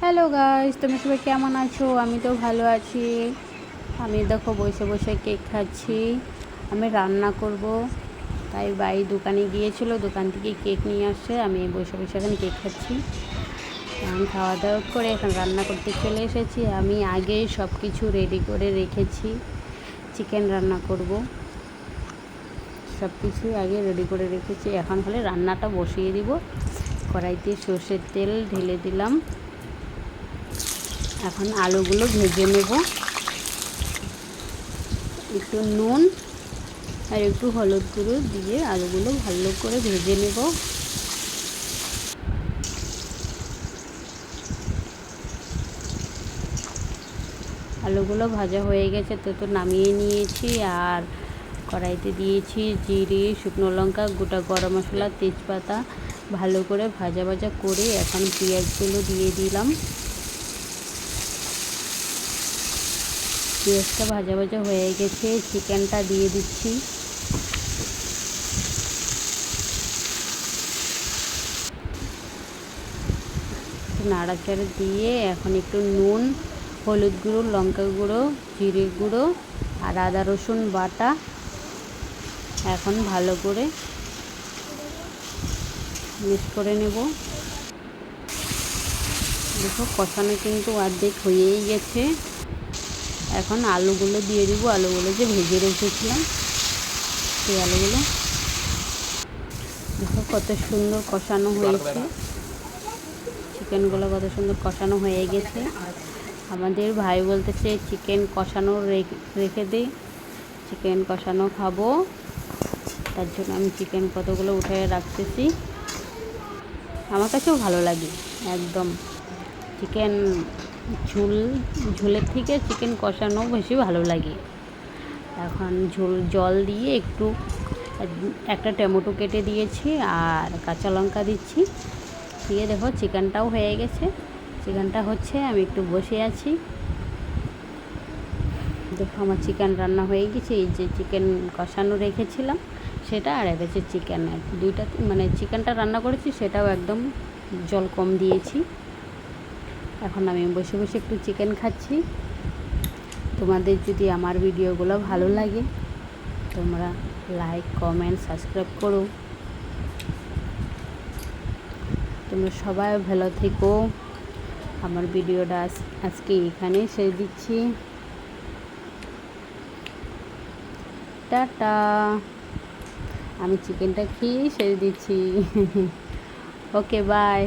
Hello guys, তুমি সবাই কেমন আছো? আমি তো ভালো আছি। আমি দেখো বসে বসে কেক খাচ্ছি। আমি রান্না করব, তাই ভাই দোকানে গিয়েছিল, দোকান থেকে কেক নিয়ে আসছে। আমি বসে বসে এখন কেক খাচ্ছি। আমি খাওয়া দাওয়া করে এখন রান্না করতে চলে এসেছি। আমি আগেই সব কিছু রেডি করে রেখেছি। চিকেন রান্না করব, সব কিছু আগে রেডি করে রেখেছি। এখন হলে রান্নাটা বসিয়ে দিব। কড়াইতে সর্ষের তেল ঢেলে দিলাম। এখন আলুগুলো ভেজে নেব। একটু নুন আর একটু হলুদ গুঁড়ো দিয়ে আলুগুলো ভালো করে ভেজে নেব। আলুগুলো ভাজা হয়ে গেছে তো নামিয়ে নিয়েছি। আর কড়াইতে দিয়েছি জিরে, শুকনো লঙ্কা, গোটা গরম মশলা, তেজপাতা। ভালো করে ভাজা ভাজা করে এখন পেঁয়াজগুলো দিয়ে দিলাম। পেঁয়াজটা ভাজা ভাজা হয়ে গেছে, চিকেনটা দিয়ে দিচ্ছি। নাড়াচাড়া দিয়ে এখন একটু নুন, হলুদ গুঁড়ো, লঙ্কা গুঁড়ো, জিরে গুঁড়ো আর আদা রসুন বাটা এখন ভালো করে মিক্স করে নেব। দেখো কষানো কিন্তু অর্ধেক হয়েই গেছে। এখন আলুগুলো দিয়ে দেবো, আলুগুলো যে ভেজে রেখেছিলাম সেই আলুগুলো। দেখো কত সুন্দর কষানো হয়েছে, চিকেনগুলো কত সুন্দর কষানো হয়ে গেছে। আমাদের ভাই বলতেছে চিকেন কষানো রেখে দিই, চিকেন কষানো খাবো। তার জন্য আমি চিকেন কতগুলো উঠে রাখতেছি। আমার কাছেও ভালো লাগে একদম। চিকেন ঝোলের থেকে চিকেন কষানো বেশি ভালো লাগে। এখন জল দিয়ে একটু একটা টমেটো কেটে দিয়েছি আর কাঁচা লঙ্কা দিচ্ছি। দিয়ে দেখো চিকেনটাও হয়ে গেছে। চিকেনটা হচ্ছে, আমি একটু বসে আছি। দেখো আমার চিকেন রান্না হয়ে গেছে। এই যে চিকেন কষানো রেখেছিলাম সেটা, আর এটা হচ্ছে চিকেন, দুইটা মানে চিকেনটা রান্না করেছি সেটাও একদম জল কম দিয়েছি। এখন আমি বসে বসে একটু চিকেন খাচ্ছি। তোমাদের যদি আমার ভিডিওগুলো ভালো লাগে তোমরা লাইক, কমেন্ট, সাবস্ক্রাইব করো। তোমরা সবাই ভালো থেকো। আমার ভিডিওটা আজকে এখানে শেষ দিচ্ছি। টাটা। আমি চিকেনটা খেয়েই শেষ দিচ্ছি। ওকে, বাই।